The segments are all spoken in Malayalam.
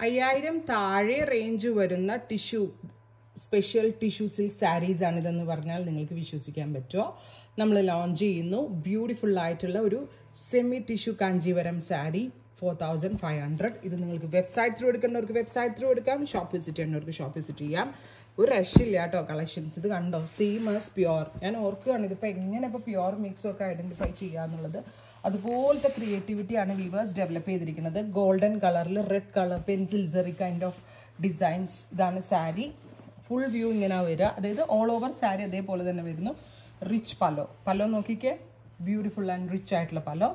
5000 താഴെ റേഞ്ച് വരുന്ന tissue special tissue silk saris ആണിതെന്ന് പറഞ്ഞാൽ നിങ്ങൾക്ക് വിശ്വസിക്കാൻ പറ്റുമോ? നമ്മൾ ലോഞ്ച് ചെയ്യുന്നു ബ്യൂട്ടിഫുൾ ആയിട്ടുള്ള ഒരു സെമി ടിഷ്യൂ കാഞ്ചീവരം സാരി 4500. ഇത് നിങ്ങൾക്ക് വെബ്സൈറ്റ് ത്രൂ എടുക്കേണ്ടവർക്ക് വെബ്സൈറ്റ് ത്രൂ എടുക്കാം, ഷോപ്പ് വിസിറ്റ് ചെയ്യേണ്ടവർക്ക് ഷോപ്പ് വിസിറ്റ് ചെയ്യാം. ഒരു രക്ഷയില്ല കേട്ടോ കളക്ഷൻസ്. ഇത് കണ്ടോ, സെയിം ആസ് പ്യുവർ. ഞാൻ ഓർക്കുകയാണ് ഇതിപ്പോൾ എങ്ങനെ ഇപ്പോൾ പ്യുവർ മിക്സും ഒക്കെ ഐഡൻറ്റിഫൈ ചെയ്യുക എന്നുള്ളത്. അതുപോലത്തെ ക്രിയേറ്റിവിറ്റിയാണ് വീവേഴ്സ് ഡെവലപ്പ് ചെയ്തിരിക്കുന്നത്. ഗോൾഡൻ കളറിൽ red colour pencil zari kind of designs. ഇതാണ് സാരി. ഫുൾ വ്യൂ ഇങ്ങനെ വരിക, അതായത് ഓൾ ഓവർ സാരി അതേപോലെ തന്നെ വരുന്നു. റിച്ച് പല്ലോ നോക്കിക്കേ, ബ്യൂട്ടിഫുൾ ആൻഡ് റിച്ച് ആയിട്ടുള്ള pallu.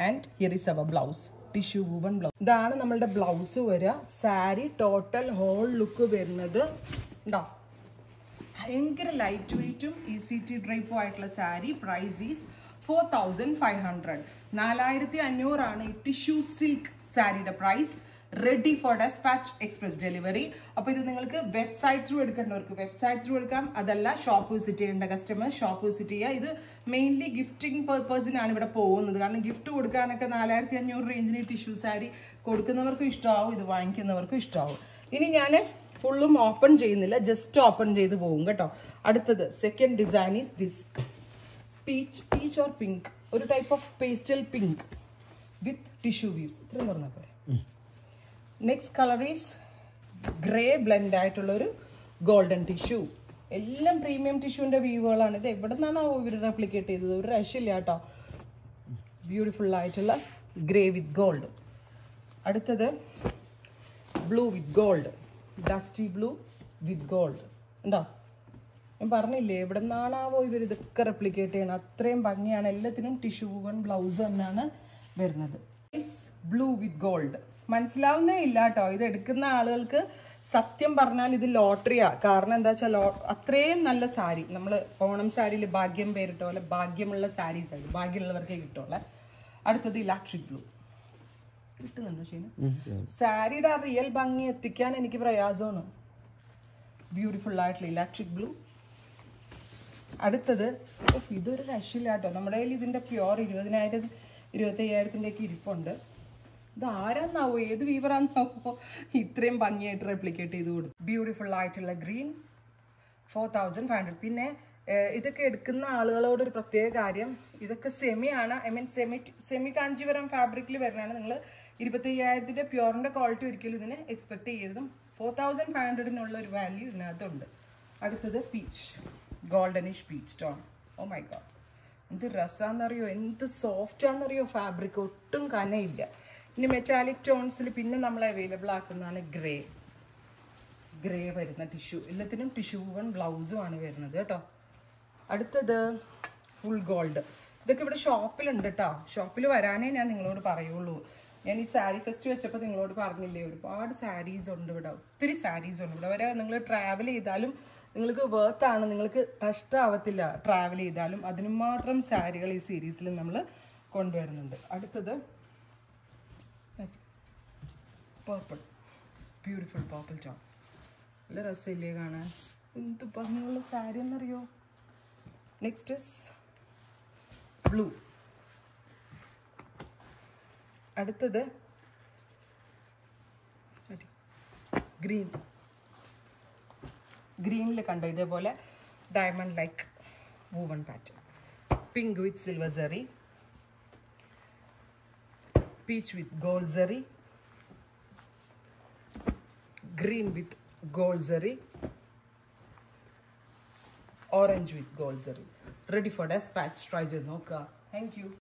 And here is our blouse, tissue woven blouse. ഇതാണ് നമ്മളുടെ ബ്ലൗസ് വരിക. സാരി ടോട്ടൽ ഹോൾ ലുക്ക് വരുന്നത് ഉണ്ടോ, ഭയങ്കര ലൈറ്റ് വെയ്റ്റും ഈസി ടു ഡ്രൈപ്പും ആയിട്ടുള്ള സാരി. Price is 4500. 4500 ആണ് ഈ ടിഷ്യൂ സിൽക്ക് സാരിയുടെ price. Ready for despatch express delivery. അപ്പോൾ ഇത് നിങ്ങൾക്ക് വെബ്സൈറ്റ് ത്രൂ എടുക്കേണ്ടവർക്ക് വെബ്സൈറ്റ് ത്രൂ എടുക്കാം, അതല്ല ഷോപ്പ് വിസിറ്റ് ചെയ്യേണ്ട കസ്റ്റമേഴ്സ് ഷോപ്പ് വിസിറ്റ് ചെയ്യുക. ഇത് മെയിൻലി ഗിഫ്റ്റിംഗ് പർപ്പസിനാണ് ഇവിടെ പോകുന്നത്. കാരണം ഗിഫ്റ്റ് കൊടുക്കാനൊക്കെ 4500 റേഞ്ചിന് ടിഷ്യൂ സാരി കൊടുക്കുന്നവർക്കും ഇഷ്ടമാവും, ഇത് വാങ്ങിക്കുന്നവർക്കും ഇഷ്ടമാവും. ഇനി ഞാൻ ഫുള്ളും ഓപ്പൺ ചെയ്യുന്നില്ല, ജസ്റ്റ് ഓപ്പൺ ചെയ്ത് പോകും കേട്ടോ. അടുത്തത് second design is this peach or pink, ഒരു type of pastel pink with tissue weaves. ഇത്രയും പറഞ്ഞാൽ പോരെ. Next colour is grey blend ആയിട്ടുള്ളൊരു ഗോൾഡൻ ടിഷ്യൂ. എല്ലാം പ്രീമിയം ടിഷ്യൂവിൻ്റെ വീവുകളാണ്. ഇത് എവിടെ നിന്നാണോ ഇവർ റെപ്ലിക്കേറ്റ് ചെയ്തത്, ഒരു രക്ഷയില്ല കേട്ടോ. ബ്യൂട്ടിഫുൾ ആയിട്ടുള്ള ഗ്രേ വിത്ത് ഗോൾഡ്. അടുത്തത് ബ്ലൂ വിത്ത് ഗോൾഡ്, ഡസ്റ്റി ബ്ലൂ വിത്ത് ഗോൾഡ്. ഉണ്ടോ, ഞാൻ പറഞ്ഞില്ലേ എവിടെ നിന്നാണാവോ ഇവർ ഇതൊക്കെ റെപ്ലിക്കേറ്റ് ചെയ്യണം. അത്രയും ഭംഗിയാണ്. എല്ലാത്തിനും ടിഷ്യൂ വൺ ബ്ലൗസ് തന്നെയാണ് വരുന്നത്. ബ്ലൂ വിത്ത് ഗോൾഡ് മനസ്സിലാവുന്നേ ഇല്ല കേട്ടോ. ഇത് എടുക്കുന്ന ആളുകൾക്ക് സത്യം പറഞ്ഞാൽ ഇത് ലോട്ടറിയാ. കാരണം എന്താ വെച്ചാൽ അത്രയും നല്ല സാരി. നമ്മൾ ഓണം സാരിയിൽ ഭാഗ്യം പേരിട്ട പോലെ ഭാഗ്യമുള്ള സാരീസ് ആണ്, ഭാഗ്യമുള്ളവർക്കേ കിട്ടുള്ളൂ. അടുത്തത് ഇലക്ട്രിക് ബ്ലൂ. കിട്ടുന്നുണ്ടോ ശരി? സാരിയുടെ ആ റിയൽ ഭംഗി എത്തിക്കാൻ എനിക്ക് പ്രയാസമാണ്. ബ്യൂട്ടിഫുൾ ആയിട്ടുള്ള ഇലക്ട്രിക് ബ്ലൂ. അടുത്തത് ഇതൊരു രക്ഷയില്ല കേട്ടോ. നമ്മുടെ കയ്യിൽ ഇതിൻ്റെ പ്യുവർ 20,000 25,000 ഇരിപ്പുണ്ട്. ഇത് ആരാന്നാവോ, ഏത് വീവറാന്നാവോ ഇത്രയും ഭംഗിയായിട്ട് റെപ്ലിക്കേറ്റ് ചെയ്ത് കൊടുത്തു. ബ്യൂട്ടിഫുൾ ആയിട്ടുള്ള ഗ്രീൻ 4500. പിന്നെ ഇതൊക്കെ എടുക്കുന്ന ആളുകളോടൊരു പ്രത്യേക കാര്യം, ഇതൊക്കെ സെമിയാണ്. ഐ മീൻ സെമി കാഞ്ചീവരം ഫാബ്രിക്കിൽ വരുന്നതാണ്. നിങ്ങൾ 25,000 പ്യുവറിൻ്റെ ക്വാളിറ്റി ഒരിക്കലും ഇതിന് എക്സ്പെക്ട് ചെയ്യരുതും. 4500 ഒരു വാല്യൂ ഇതിനകത്തുണ്ട്. അടുത്തത് peach, goldenish peach tone. Oh my god, എന്ത് രസമാണെന്നറിയോ, എന്ത് സോഫ്റ്റാണെന്നറിയോ ഫാബ്രിക്, ഒട്ടും കനയില്ല. ഇനി മെറ്റാലിക് ടോൺസിൽ പിന്നെ നമ്മൾ അവൈലബിൾ ആക്കുന്നതാണ് ഗ്രേ വരുന്ന ടിഷ്യൂ. എല്ലാത്തിനും ടിഷ്യൂ വൺ ബ്ലൗസും ആണ് വരുന്നത് കേട്ടോ. അടുത്തത് ഫുൾ ഗോൾഡ്. ഇതൊക്കെ ഇവിടെ ഷോപ്പിലുണ്ട് കേട്ടോ. ഷോപ്പിൽ വരാനേ ഞാൻ നിങ്ങളോട് പറയുള്ളൂ. ഞാൻ ഈ സാരി ഫെസ്റ്റ് വെച്ചപ്പോൾ നിങ്ങളോട് പറഞ്ഞില്ലേ, ഒരുപാട് സാരീസ് ഉണ്ട് ഇവിടെ, ഒത്തിരി സാരീസ് ഉണ്ട് ഇവിടെ. വരെ നിങ്ങൾ ട്രാവൽ ചെയ്താലും നിങ്ങൾക്ക് വേർത്താണ്, നിങ്ങൾക്ക് നഷ്ടമാവത്തില്ല. ട്രാവൽ ചെയ്താലും അതിന് മാത്രം സാരികൾ ഈ സീരീസിൽ നമ്മൾ കൊണ്ടുവരുന്നുണ്ട്. അടുത്തത് പർപ്പിൾ, ബ്യൂട്ടിഫുൾ പർപ്പിൾ ടോൺ. നല്ല രസമില്ലേ കാണാൻ, എന്ത് ഭംഗിയുള്ള സാരി എന്നറിയോ. Next is blue. അടുത്തത് ഗ്രീൻ. ഗ്രീനിൽ കണ്ടോ ഇതേപോലെ diamond like woven pattern. Pink with silver zari, peach with gold zari, green with gold zari, orange with gold zari. Ready for dispatch. Try just noka. Thank you.